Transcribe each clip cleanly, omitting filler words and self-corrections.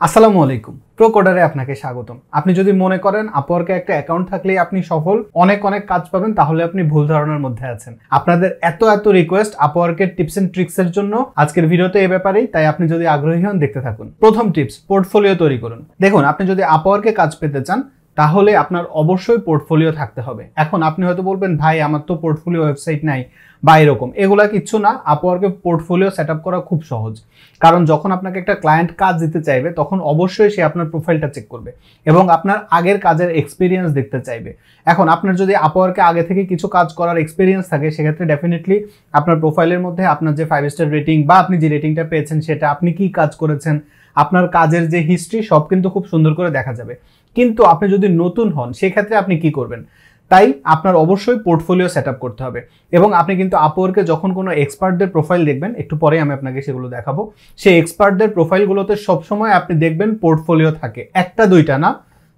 আসসালামু আলাইকুম। প্রোকোডারে আপনাকে স্বাগতম। আপনি যদি মনে করেন আপওয়ার্কে একটা অ্যাকাউন্ট থাকলেই আপনি সফল, অনেক কাজ পাবেন, তাহলে আপনি ভুল ধারণার মধ্যে আছেন। আপনাদের এত রিকোয়েস্ট আপওয়ার্কের টিপস এন্ড ট্রিক্স এর জন্য আজকের ভিডিওতে এই ব্যাপারেই, তাই আপনি যদি আগ্রহী হন দেখতে থাকুন। প্রথম টিপস, পোর্টফোলিও তৈরি করুন। দেখুন, আপনি যদি আপওয়ার্কে কাজ পেতে চান তাহলে আপনার অবশ্যই পোর্টফোলিও থাকতে হবে। এখন আপনি হয়তো বলবেন, ভাই আমার তো পোর্টফোলিও ওয়েবসাইট নাই বা এরকম, এগুলা কিচ্ছু না। আপওয়ার্কে পোর্টফোলিও সেট আপ করা খুব সহজ, কারণ যখন আপনাকে একটা ক্লায়েন্ট কাজ দিতে চাইবে তখন অবশ্যই সে আপনার প্রোফাইলটা চেক করবে এবং আপনার আগের কাজের এক্সপিরিয়েন্স দেখতে চাইবে। এখন আপনার যদি আপওয়ার্কে আগে থেকে কিছু কাজ করার এক্সপিরিয়েন্স থাকে, সেক্ষেত্রে ডেফিনেটলি আপনার প্রোফাইলের মধ্যে আপনার যে 5 স্টার রেটিং বা আপনি যে রেটিংটা পেয়েছেন সেটা, আপনি কি কাজ করেছেন, আপনার কাজের যে হিস্ট্রি, সব কিন্তু খুব সুন্দর করে দেখা যাবে। কিন্তু আপনি যদি নতুন হন সেক্ষেত্রে আপনি কি করবেন? তাই আপনার অবশ্যই পোর্টফোলিও সেট আপ করতে হবে। এবং আপনি কিন্তু আপওয়ার্কে যখন কোনো এক্সপার্টদের প্রোফাইল দেখবেন, একটু পরে আমি আপনাকে সেগুলো দেখাবো, সেই এক্সপার্টদের প্রোফাইলগুলোতে সবসময় আপনি দেখবেন পোর্টফোলিও থাকে, একটা দুইটা না,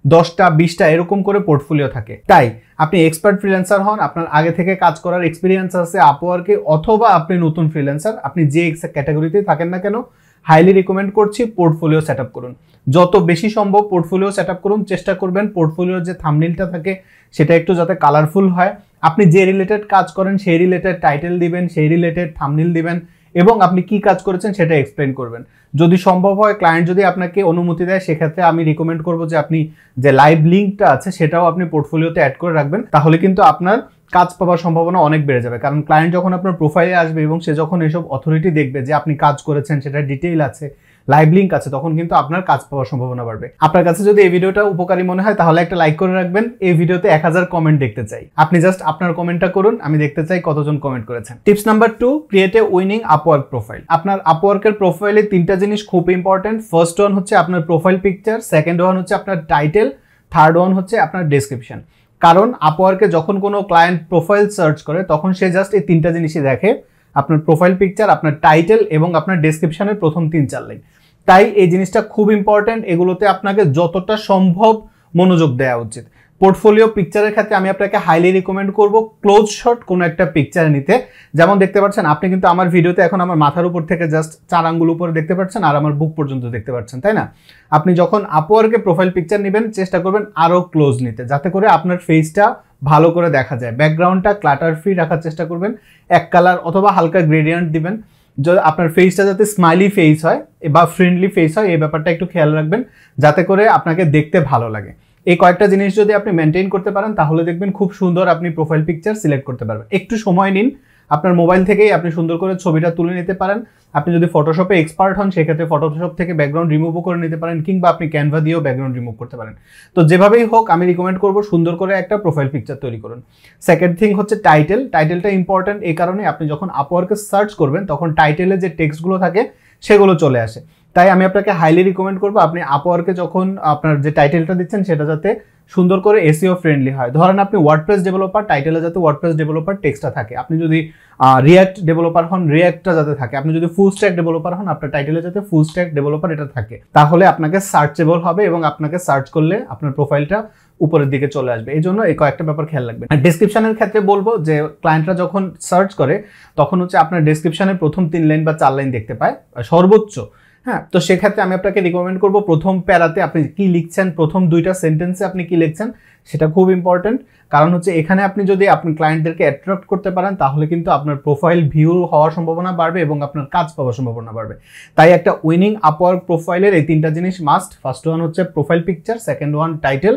10টা 20টা এরকম করে পোর্টফোলিও থাকে। তাই আপনি এক্সপার্ট ফ্রিল্যান্সার হন, আপনার আগে থেকে কাজ করার এক্সপিরিয়েন্স আছে আপওয়ার্কে, অথবা আপনি নতুন ফ্রিল্যান্সার, আপনি যে ক্যাটাগরিতেই থাকেন না কেন, হাইলি রিকমেন্ড করছি পোর্টফোলিও সেট আপ করুন। যত বেশি সম্ভব পোর্টফোলিও সেট আপ করুন। চেষ্টা করবেন পোর্টফোলিওর যে থাম্বনেইলটা থাকে সেটা একটু যাতে কালারফুল হয়। আপনি যে রিলেটেড কাজ করেন সেই রিলেটেড টাইটেল দিবেন, সেই রিলেটেড থাম্বনেইল দিবেন এবং আপনি কি কাজ করেছেন সেটা এক্সপ্লেন করবেন। যদি সম্ভব হয়, ক্লায়েন্ট যদি আপনাকে অনুমতি দেয়, সেক্ষেত্রে আমি রিকমেন্ড করব যে আপনি যে লাইভ লিঙ্কটা আছে সেটাও আপনি পোর্টফোলিওতে অ্যাড করে রাখবেন। তাহলে কিন্তু আপনার কাজ পাওয়ার সম্ভাবনা অনেক বেড়ে যাবে, কারণ ক্লায়েন্ট যখন আপনার প্রোফাইলে আসবে এবং সে যখন এসব অথরিটি দেখবে যে আপনি কাজ করেছেন, সেটা ডিটেইল আছে, লাইভ লিঙ্ক আছে, তখন কিন্তু আপনার কাজ পাওয়ার সম্ভাবনা বাড়বে। আপনার কাছে যদি এই ভিডিওটা উপকারী মনে হয় তাহলে একটা লাইক করে রাখবেন। এই ভিডিওতে 1000 কমেন্ট দেখতে চাই। আপনি জাস্ট আপনার কমেন্টটা করুন, আমি দেখতে চাই কতজন কমেন্ট করেছেন। Tips number 2, create a winning Upwork profile. আপনার আপওয়ার্কের প্রোফাইলে 3টা জিনিস খুব ইম্পর্টেন্ট। ফার্স্ট ওয়ান হচ্ছে আপনার প্রোফাইল পিকচার, সেকেন্ড ওয়ান হচ্ছে আপনার টাইটেল, থার্ড ওয়ান হচ্ছে আপনার ডেসক্রিপশন। কারণ আপওয়ার্কে যখন কোনো ক্লায়েন্ট প্রোফাইল সার্চ করে তখন সে জাস্ট এই 3টা জিনিসই দেখে, আপনার প্রোফাইল পিকচার, আপনার টাইটেল এবং আপনার ডেসক্রিপশনের প্রথম 3-4 লাইন। তাই এই জিনিসটা খুব ইম্পর্টেন্ট, এগুলোতে আপনাকে যতটা সম্ভব মনোযোগ দেওয়া উচিত। পোর্টফোলিও পিকচারের ক্ষেত্রে আমি আপনাকে হাইলি রিকমেন্ড করব ক্লোজ শট কোনো একটা পিকচার নিতে। যেমন দেখতে পাচ্ছেন, আপনি কিন্তু আমার ভিডিওতে এখন আমার মাথার উপর থেকে জাস্ট 4 আঙ্গুল উপরে দেখতে পাচ্ছেন আর আমার বুক পর্যন্ত দেখতে পাচ্ছেন, তাই না? আপনি যখন আপওয়ার্কে প্রোফাইল পিকচার নেবেন, চেষ্টা করবেন আরো ক্লোজ নিতে, যাতে করে আপনার ফেসটা ভালো করে দেখা যায়। ব্যাকগ্রাউন্ডটা ক্লাটার ফ্রি রাখার চেষ্টা করবেন, এক কালার অথবা হালকা গ্রেডিয়েন্ট দিবেন, আপনার ফেসটা যাতে স্মাইলি ফেস হয় বা ফ্রেন্ডলি ফেস হয়, এই ব্যাপারটা একটু খেয়াল রাখবেন, যাতে করে আপনাকে দেখতে ভালো লাগে। এই কয়েকটা জিনিস যদি আপনি মেনটেন করতে পারেন তাহলে দেখবেন খুব সুন্দর আপনি প্রোফাইল পিকচার সিলেক্ট করতে পারবেন। একটু সময় নিন, আপনার মোবাইল থেকেই আপনি সুন্দর করে ছবিটা তুলে নিতে পারেন। আপনি যদি ফটোশপে এক্সপার্ট হন সেক্ষেত্রে ফটোশপ থেকে ব্যাকগ্রাউন্ড রিমুভও করে নিতে পারেন, কিংবা আপনি ক্যানভা দিয়েও ব্যাকগ্রাউন্ড রিমুভ করতে পারেন। তো যেভাবেই হোক আমি রিকমেন্ড করব সুন্দর করে একটা প্রোফাইল পিকচার তৈরি করুন। সেকেন্ড থিং হচ্ছে টাইটেল। টাইটেলটা ইম্পর্টেন্ট এই কারণে, আপনি যখন আপওয়ার্কে সার্চ করবেন তখন টাইটেলে যে টেক্সটগুলো থাকে সেগুলো চলে আসে। তাই আমি আপনাকে হাইলি রিকমেন্ড করবো আপনি আপওয়ার্কে যখন আপনার যে টাইটেলটা দিচ্ছেন সেটা যাতে সুন্দর করে এসইও ফ্রেন্ডলি হয়। ধরেন আপনি ওয়ার্ডপ্রেস ডেভেলপার, টাইটেলে যাতে ওয়ার্ডপ্রেস ডেভেলপার টেক্সটটা থাকে। আপনি যদি রিয়াক্ট ডেভেলপার হন, রিয়াক্টটা যাতে থাকে। আপনি যদি ফুল স্ট্যাক ডেভেলপার হন, আপনার টাইটেলে যাতে ফুল স্ট্যাক ডেভেলপার এটা থাকে, তাহলে আপনাকে সার্চেবল হবে এবং আপনাকে সার্চ করলে আপনার প্রোফাইলটা উপরের দিকে চলে আসবে। এই জন্য এই কয়েকটা ব্যাপার খেয়াল রাখবেন। আর ডেসক্রিপশনের ক্ষেত্রে বলবো যে ক্লায়েন্টরা যখন সার্চ করে তখন হচ্ছে আপনার ডেসক্রিপশনের প্রথম 3 লাইন বা 4 লাইন দেখতে পায় সর্বোচ্চ। হ্যাঁ, তো সেক্ষেত্রে আমি আপনাকে রিকমেন্ড করবো প্রথম প্যারাতে আপনি কি লিখছেন, প্রথম 2টা সেন্টেন্সে আপনি কি লিখছেন সেটা খুব ইম্পর্টেন্ট। কারণ হচ্ছে এখানে আপনি যদি আপনি ক্লায়েন্টদেরকে অ্যাট্রাক্ট করতে পারেন তাহলে কিন্তু আপনার প্রোফাইল ভিউ হওয়ার সম্ভাবনা বাড়বে এবং আপনার কাজ পাওয়ার সম্ভাবনা বাড়বে। তাই একটা উইনিং আপওয়ার্ক প্রোফাইলের এই 3টা জিনিস মাস্ট। ফার্স্ট ওয়ান হচ্ছে profile picture, second one title,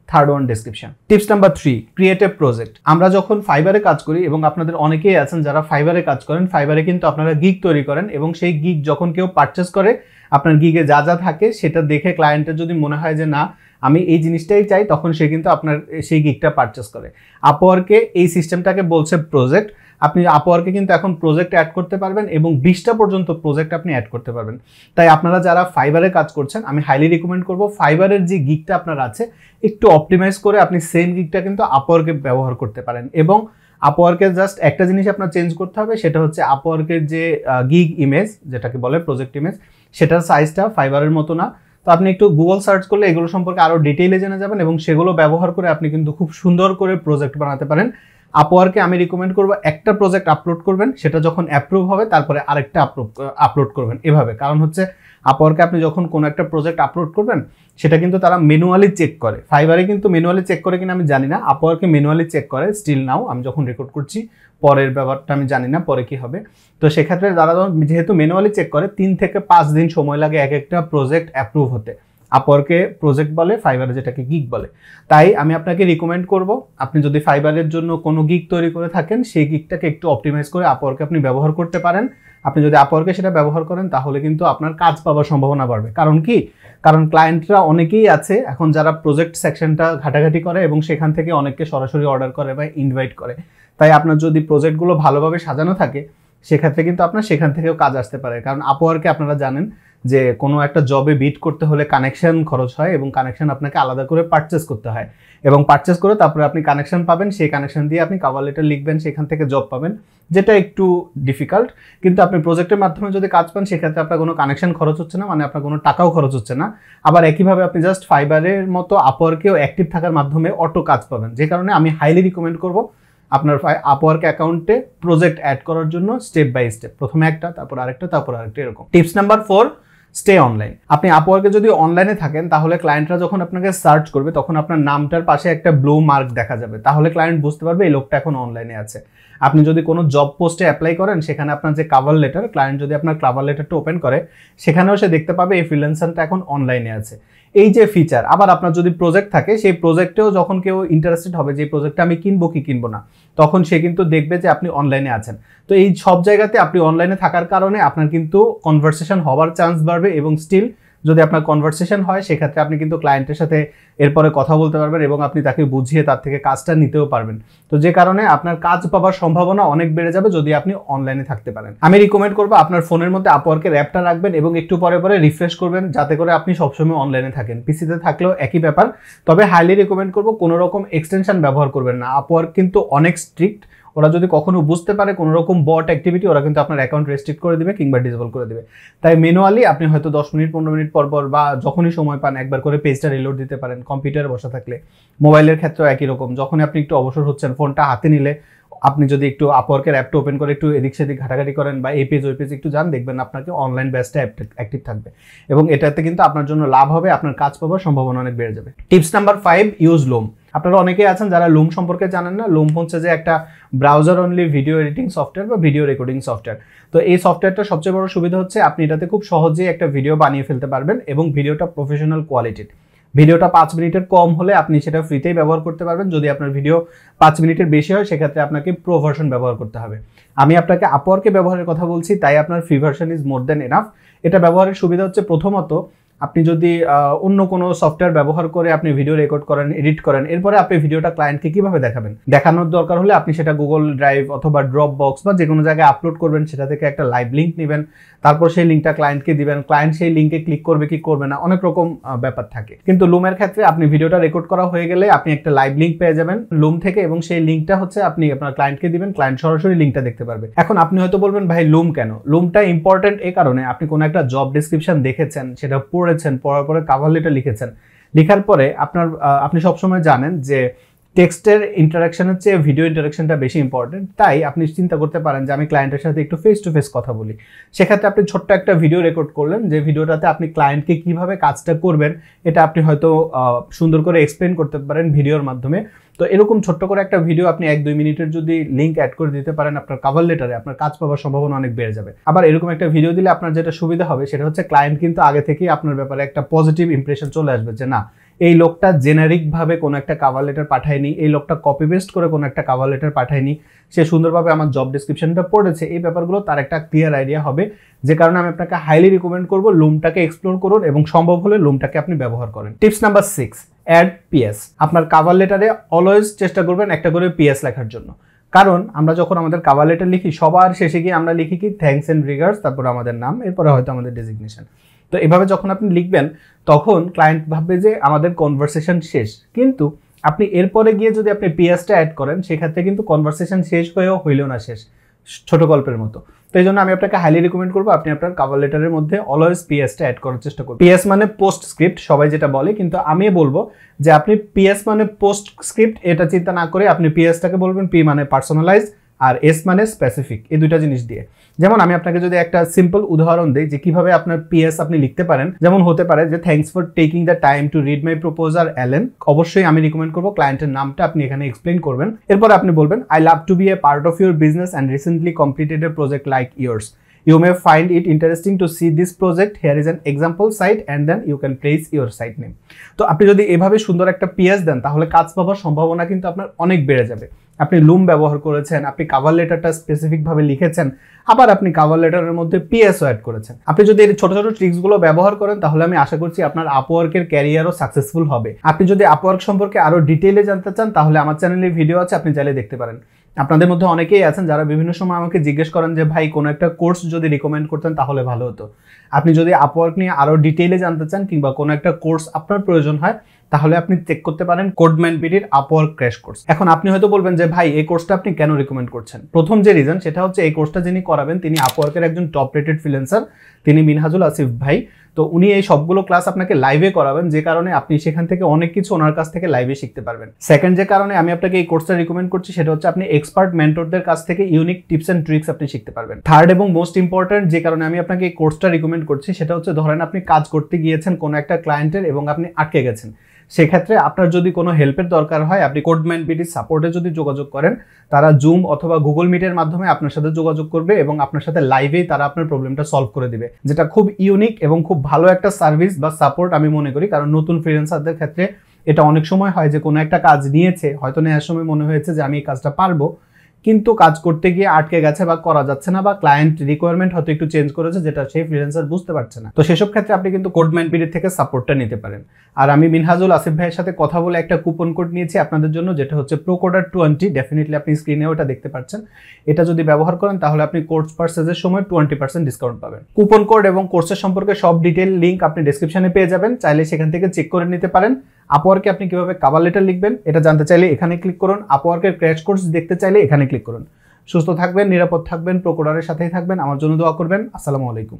third one description. Tips number 3, create a project. আমরা যখন ফাইবারে কাজ করি, এবং আপনাদের অনেকেই আছেন যারা ফাইবারে কাজ করেন, ফাইবারে কিন্তু আপনারা গিগ তৈরি করেন এবং সেই গিগ যখন কেউ পারচেস করে, আপনার গিগে যা যা থাকে সেটা দেখে ক্লায়েন্টের যদি মনে হয় যে না আমি এই জিনিসটাই চাই, তখন সে কিন্তু আপনার সেই গিগটা পারচেস করে। আপওয়ার্কে এই সিস্টেমটাকে বলছে প্রজেক্ট। আপনি আপওয়ার্কে কিন্তু এখন প্রজেক্ট অ্যাড করতে পারবেন এবং 20টা পর্যন্ত প্রজেক্ট আপনি অ্যাড করতে পারবেন। তাই আপনারা যারা ফাইবারে কাজ করছেন আমি হাইলি রিকমেন্ড করব ফাইবারের যে গিগটা আপনার আছে একটু অপটিমাইজ করে আপনি সেম গিগটা কিন্তু আপওয়ার্কে ব্যবহার করতে পারেন। এবং আপওয়ার্কের জাস্ট একটা জিনিস আপনার চেঞ্জ করতে হবে, সেটা হচ্ছে আপওয়ার্কের যে গিগ ইমেজ, যেটাকে বলে প্রজেক্ট ইমেজ, সেটার সাইজটা ফাইবারের মতো না। তো আপনি একটু গুগল সার্চ করলে এগুলো সম্পর্কে আরো ডিটেইলে জেনে যাবেন এবং সেগুলো ব্যবহার করে আপনি কিন্তু খুব সুন্দর করে প্রজেক্ট বানাতে পারেন। আপওয়ার্কে আমি রিকমেন্ড করব একটা প্রজেক্ট আপলোড করবেন, সেটা যখন অ্যাপ্রুভ হবে তারপরে আরেকটা আপলোড করবেন এভাবে। কারণ হচ্ছে আপওয়ার্কে আপনি যখন কোনো একটা প্রজেক্ট আপলোড করবেন সেটা কিন্তু তারা ম্যানুয়ালি চেক করে। ফাইবারে কিন্তু ম্যানুয়ালি চেক করে কিনা আমি জানি না, আপওয়ার্কে ম্যানুয়ালি চেক করে স্টিল নাও। আমি যখন রেকর্ড করছি, পরের ব্যাপারটা আমি জানি না পরে কি হবে। তো সেক্ষেত্রে তারা যেহেতু ম্যানুয়ালি চেক করে 3 থেকে 5 দিন সময় লাগে এক একটা প্রজেক্ট অ্যাপ্রুভ হতে। আপওয়ার্কে প্রজেক্ট বলে, ফাইবারে যেটাকে গিগ বলে। তাই আমি আপনাকে রিকমেন্ড করব, আপনি যদি ফাইবারের জন্য কোনো গিগ তৈরি করে থাকেন সেই গিগটাকে একটু অপটিমাইজ করে আপওয়ার্কে আপনি ব্যবহার করতে পারেন। আপনি যদি আপওয়ার্কে সেটা ব্যবহার করেন তাহলে কিন্তু আপনার কাজ পাওয়ার সম্ভাবনা বাড়বে। কারণ কি, কারণ ক্লায়েন্টরা অনেকেই আছে এখন যারা প্রজেক্ট সেকশনটা ঘাটাঘাটি করে এবং সেখান থেকে অনেককে সরাসরি অর্ডার করে বা ইনভাইট করে। তাই আপনার যদি প্রজেক্টগুলো ভালোভাবে সাজানো থাকে সেক্ষেত্রে কিন্তু আপনার সেখান থেকেও কাজ আসতে পারে। কারণ আপওয়ার্কে আপনারা জানেন যে কোনো একটা জবে বিট করতে হলে কানেকশন খরচ হয় এবং কানেকশন আপনাকে আলাদা করে পারচেস করতে হয়, এবং পারচেস করে তারপরে আপনি কানেকশন পাবেন, সেই কানেকশন দিয়ে আপনি কভার লেটার লিখবেন, সেখান থেকে জব পাবেন, যেটা একটু ডিফিকাল্ট। কিন্তু আপনি প্রজেক্টের মাধ্যমে যদি কাজ পান সেক্ষেত্রে আপনার কোনো কানেকশন খরচ হচ্ছে না, মানে আপনার কোনো টাকাও খরচ হচ্ছে না। আবার একইভাবে আপনি জাস্ট ফাইবারের মতো আপওয়ার্কেও অ্যাক্টিভ থাকার মাধ্যমে অটো কাজ পাবেন। যে কারণে আমি হাইলি রিকমেন্ড করব আপনার আপওয়ার্ক অ্যাকাউন্টে প্রজেক্ট অ্যাড করার জন্য স্টেপ বাই স্টেপ, প্রথমে একটা, তারপর আরেকটা, তারপর আরেকটা, এরকম। Tips number 4, stay online. আপনি আপওয়ার্কে যদি অনলাইনে থাকেন তাহলে ক্লায়েন্টরা যখন আপনাকে সার্চ করবে তখন আপনার নামটার পাশে একটা ব্লু মার্ক দেখা যাবে, তাহলে ক্লায়েন্ট বুঝতে পারবে এই লোকটা এখন অনলাইনে আছে। আপনি যদি কোনো জব পোস্টে অ্যাপ্লাই করেন সেখানে আপনার যে কভার লেটার, ক্লায়েন্ট যদি আপনার কভার লেটারটা ওপেন করে সেখানেও সে দেখতে পাবে এই ফ্রিল্যান্সারটা এখন অনলাইনে আছে। এই যে ফিচার, আবার আপনার যদি প্রজেক্ট থাকে সেই প্রজেক্টেও যখন কেউ ইন্টারেস্টেড হবে যে প্রজেক্টটা আমি কিনবো কি কিনবো না, তখন সে কিন্তু দেখবে যে আপনি অনলাইনে আছেন। তো এই সব জায়গাতে আপনি অনলাইনে থাকার কারণে আপনার কিন্তু কনভারসেশন হওয়ার চান্স বাড়বে, এবং স্টিল যদি আপনার কনভারসেশন হয় সেক্ষেত্রে আপনি কিন্তু ক্লায়েন্টের সাথে এরপরে কথা বলতে পারবেন এবং আপনি তাকে বুঝিয়ে তার থেকে কাজটা নিতেও পারবেন। তো যে কারণে আপনার কাজ পাওয়ার সম্ভাবনা অনেক বেড়ে যাবে যদি আপনি অনলাইনে থাকতে পারেন। আমি রিকমেন্ড করবো আপনার ফোনের মধ্যে আপওয়ার্কের অ্যাপটা রাখবেন এবং একটু পরে পরে রিফ্রেশ করবেন যাতে করে আপনি সবসময় অনলাইনে থাকেন। পিসিতে থাকলেও একই ব্যাপার, তবে হাইলি রিকমেন্ড করবো কোনো রকম এক্সটেনশন ব্যবহার করবেন না। আপওয়ার্ক কিন্তু অনেক স্ট্রিক্ট, ওরা যদি কখনো বুঝতে পারে কোনো রকম বট অ্যাক্টিভিটি, ওরা কিন্তু আপনার অ্যাকাউন্ট রেস্ট্রিক্ট করে দিবে কিংবা ডিসেবল করে দিবে। তাই ম্যানুয়ালি আপনি হয়তো 10 মিনিট 15 মিনিট পর পর বা যখনই সময় পান একবার করে পেজটা রিলোড দিতে পারেন। কম্পিউটারে বসা থাকলে, মোবাইলের ক্ষেত্রেও একই রকম, যখন আপনি একটু অবসর হচ্ছেন ফোনটা হাতে নিলে আপনি যদি একটু আপওয়ার্কের অ্যাপটা ওপেন করে একটু এদিক সেদিক ঘাটাঘাটি করেন বা এই পেজ ওই পেজ একটু যান, দেখবেন আপনাকে অনলাইন ব্যাচটা অ্যাক্টিভ থাকবে এবং এটাতে কিন্তু আপনার জন্য লাভ হবে, আপনার কাজ পাওয়ার সম্ভাবনা অনেক বেড়ে যাবে। Tips number 5, use loom. আপনারা অনেকেই আছেন যারা লুম সম্পর্কে জানেন না। লুম হচ্ছে যে একটা browser only video editing software বা ভিডিও রেকর্ডিং সফটওয়্যার। তো এই সফটওয়্যারটা সবচেয়ে বড় সুবিধা হচ্ছে আপনি এটাতে খুব সহজেই একটা ভিডিও বানিয়ে ফেলতে পারবেন এবং ভিডিওটা প্রফেশনাল কোয়ালিটির। ভিডিওটা 5 মিনিটের কম হলে আপনি সেটা ফ্রিতেই ব্যবহার করতে পারবেন। যদি আপনার ভিডিও 5 মিনিটের বেশি হয় সেক্ষেত্রে আপনাকে প্রো ভার্সন ব্যবহার করতে হবে। আমি আপনাকে আপওয়ার্কে ব্যবহারের কথা বলছি, তাই আপনার free version is more than enough. এটা ব্যবহারের সুবিধা হচ্ছে প্রথমত আপনি যদি অন্য কোনো সফটওয়্যার ব্যবহার করে আপনি ভিডিও রেকর্ড করেন, এডিট করেন, এরপরে আপনি ভিডিওটা ক্লায়েন্টকে কিভাবে দেখাবেন, দেখানোর দরকার হলে আপনি সেটা গুগল ড্রাইভ অথবা ড্রপ বক্স বা যে কোনো জায়গায় আপলোড করবেন, সেটা থেকে একটা লাইভ লিঙ্ক নেবেন, তারপর সেই লিঙ্কটা ক্লায়েন্টকে দিবেন, ক্লায়েন্ট সেই লিঙ্কে ক্লিক করবে কি করবে না, অনেক রকম ব্যাপার থাকে। কিন্তু লুমের ক্ষেত্রে আপনি ভিডিওটা রেকর্ড করা হয়ে গেলে আপনি একটা লাইভ লিঙ্ক পেয়ে যাবেন লুম থেকে এবং সেই লিঙ্কটা হচ্ছে আপনি আপনার ক্লায়েন্টকে দিবেন, ক্লায়েন্ট সরাসরি লিঙ্কটা দেখতে পারবে। এখন আপনি হয়তো বলবেন ভাই লুম কেন? লুমটা ইম্পর্টেন্ট এই কারণে আপনি কোনো একটা জব ডেসক্রিপশন দেখেছেন, সেটা পড়েছেন, পড়ার পরে কভার লেটার লিখেছেন, লেখার পরে আপনি সবসময় জানেন যে টেক্সটের ইন্টারাকশনের চেয়ে ভিডিও ইন্টারাকশনটা বেশি ইম্পর্টেন্ট। তাই আপনি চিন্তা করতে পারেন যে আমি ক্লায়েন্টের সাথে একটু ফেস টু ফেস কথা বলি। সেক্ষেত্রে আপনি ছোট্ট একটা ভিডিও রেকর্ড করলেন, যে ভিডিওটাতে আপনি ক্লায়েন্টকে কিভাবে কাজটা করবেন এটা আপনি হয়তো সুন্দর করে এক্সপ্লেন করতে পারেন ভিডিওর মাধ্যমে। তো এরকম ছোট্ট করে একটা ভিডিও আপনি 1-2 মিনিটের যদি লিঙ্ক অ্যাড করে দিতে পারেন আপনার কভার লেটারে, আপনার কাজ পাওয়ার সম্ভাবনা অনেক বেড়ে যাবে। আবার এরকম একটা ভিডিও দিলে আপনার যেটা সুবিধা হবে সেটা হচ্ছে ক্লায়েন্ট কিন্তু আগে থেকেই আপনার ব্যাপারে একটা পজিটিভ ইমপ্রেশন চলে আসবে যে না, এই লোকটা জেনারিক ভাবে কোনো একটা কভার লেটার পাঠায়নি, এই লোকটা কপি পেস্ট করে কোনো একটা কভার লেটার পাঠায়নি, সে সুন্দরভাবে আমার জব ডেসক্রিপশনটা পড়েছে। এই ব্যাপারগুলো তার একটা ক্লিয়ার আইডিয়া হবে, যে কারণে আমি আপনাকে হাইলি রিকমেন্ড করবো লুমটাকে এক্সপ্লোর করুন এবং সম্ভব হলে লুমটাকে আপনি ব্যবহার করেন। Tips number 6, add PS. আপনার কভার লেটারে অলওয়েজ চেষ্টা করবেন একটা করে পিএস লেখার জন্য। কারণ আমরা যখন আমাদের কভার লেটার লিখি সবার শেষে গিয়ে আমরা লিখি কি থ্যাঙ্কস এন্ড রিগার্ডস, তারপর আমাদের নাম, এরপরে হয়তো আমাদের ডেজিগনেশন। তো এভাবে যখন আপনি লিখবেন তখন ক্লায়েন্ট ভাববে যে আমাদের কনভারসেশন শেষ, কিন্তু আপনি এরপরে গিয়ে যদি আপনি পিএসটা অ্যাড করেন সেক্ষেত্রে কিন্তু কনভারসেশন শেষ হয়েও হইলেও না শেষ, ছোট গল্পের মতো। তো এই জন্য আমি আপনাকে হাইলি রিকমেন্ড করবো আপনি আপনার কভার লেটারের মধ্যে অলওয়েজ পিএসটা অ্যাড করার চেষ্টা করুন। পিএস মানে পোস্ট স্ক্রিপ্ট, সবাই যেটা বলে, কিন্তু আমি বলবো যে আপনি পিএস মানে পোস্ট স্ক্রিপ্ট এটা চিন্তা না করে আপনি পিএসটাকে বলবেন পি মানে পার্সোনালাইজ আর এস মানে স্পেসিফিক, এই দুইটা জিনিস দিয়ে। যেমন আমি আপনাকে যদি একটা সিম্পল উদাহরণ দিই যে কিভাবে আপনার পিএস আপনি লিখতে পারেন, যেমন হতে পারে যে thanks for taking the time to read my proposal Allen. অবশ্যই আমি রিকমেন্ড করবো ক্লায়েন্টের নামটা আপনি এখানে এক্সপ্লেন করবেন। এরপর আপনি বলবেন I love to be a part of your business and recently completed a project like yours. You may find it interesting to see this project. Here is an example site and then you can place your site name. তো আপনি যদি এভাবে সুন্দর একটা PS দেন তাহলে কাজ পাওয়ার সম্ভাবনা কিন্তু আপনার অনেক বেড়ে যাবে। আপনি লুম ব্যবহার করেছেন, আপনি কভার লেটারটা স্পেসিফিক ভাবে লিখেছেন, আবার আপনি কভার লেটারের মধ্যে পিএসও অ্যাড করেছেন। আপনি যদি এই ছোট ছোট ট্রিক্সগুলো ব্যবহার করেন তাহলে আমি আশা করছি আপনার আপওয়ার্কের ক্যারিয়ারও সাকসেসফুল হবে। আপনি যদি আপওয়ার্ক সম্পর্কে আরো ডিটেইলে জানতে চান তাহলে আমার চ্যানেলে ভিডিও আছে, আপনি চাইলে দেখতে পারেন। আপনাদের মধ্যে অনেকেই আছেন যারা বিভিন্ন সময় আমাকে জিজ্ঞেস করেন যে ভাই কোনো একটা কোর্স যদি রিকমেন্ড করতেন তাহলে ভালো হতো। আপনি যদি আপওয়ার্ক নিয়ে আরো ডিটেইলে জানতে চান কিংবা কোনো একটা কোর্স আপনার প্রয়োজন হয় তাহলে আপনি চেক করতে পারেন কোডম্যান বিডির আপওয়ার্ক ক্র্যাশ কোর্স। এখন আপনি হয়তো বলবেন যে ভাই এই কোর্সটা আপনি কেন রিকমেন্ড করছেন? প্রথম যে রিজন সেটা হচ্ছে এই কোর্সটা যিনি করাবেন তিনি আপওয়ার্কের একজন টপ রেটেড ফ্রিল্যান্সার, তিনি মিনহাজুল আসিফ ভাই। তো উনি এই সবগুলো ক্লাস আপনাকে লাইভে করাবেন, যে কারণে আপনি সেখান থেকে অনেক কিছু ওনার কাছ থেকে লাইভে শিখতে পারবেন। সেকেন্ড যে কারণে আমি আপনাকে এই কোর্সটা রিকমেন্ড করছি সেটা হচ্ছে আপনি এক্সপার্ট মেন্টরদের কাছ থেকে ইউনিক টিপস এন্ড ট্রিক্স আপনি শিখতে পারবেন। থার্ড এবং মোস্ট ইম্পর্টেন্ট যে কারণে আমি আপনাকে এই কোর্সটা রিকমেন্ড করছি সেটা হচ্ছে ধরেন আপনি কাজ করতে গিয়েছেন কোনো একটা ক্লায়েন্টের এবং আপনি আটকে গেছেন, সেক্ষেত্রে আপনার যদি কোনো হেল্পের দরকার হয় আপনি কোডম্যান বিডির সাপোর্টে যদি যোগাযোগ করেন, তারা জুম অথবা গুগল মিটের মাধ্যমে আপনার সাথে যোগাযোগ করবে এবং আপনার সাথে লাইভেই তারা আপনার প্রবলেমটা সলভ করে দিবে, যেটা খুব ইউনিক এবং খুব ভালো একটা সার্ভিস বা সাপোর্ট আমি মনে করি। কারণ নতুন ফ্রিল্যান্সারদের ক্ষেত্রে এটা অনেক সময় হয় যে কোনো একটা কাজ নিয়েছে, হয়তো নেওয়ার সময় মনে হয়েছে যে আমি এই কাজটা পারবো, কিন্তু কাজ করতে গিয়ে আটকে গেছে বা করা যাচ্ছে না, বা ক্লায়েন্ট রিকোয়ারমেন্ট হয়তো একটু চেঞ্জ করেছে যেটা সেই ফ্রিল্যান্সার বুঝতে পারছে না। তো সেসব ক্ষেত্রে আপনি কিন্তু কোডম্যান বিডি থেকে সাপোর্টটা নিতে পারেন। আর আমি মিনহাজুল আসিফ ভাইয়ের সাথে কথা বলে একটা কুপন কোড নিয়েছি আপনাদের জন্য, যেটা হচ্ছে প্রোকোডার 20। ডেফিনেটলি আপনি স্ক্রিনে ওটা দেখতে পাচ্ছেন। এটা যদি ব্যবহার করেন তাহলে আপনি কোর্স পারচেজের সময় 20% ডিসকাউন্ট পাবেন। কুপন কোড এবং কোর্সের সম্পর্কে সব ডিটেইল লিংক আপনি ডেসক্রিপশনে পেয়ে যাবেন, চাইলে সেখান থেকে চেক করে নিতে পারেন। আপওয়ার্কে আপনি কিভাবে কভার লেটার লিখবেন এটা জানতে চাইলে এখানে ক্লিক করুন, আপওয়ার্কের ক্র্যাশ কোর্স দেখতে চাইলে এখানে ক্লিক করুন। সুস্থ থাকবেন, নিরাপদ থাকবেন, প্রোকোডারের সাথেই থাকবেন। আমার জন্য দোয়া করবেন। আসসালামু আলাইকুম।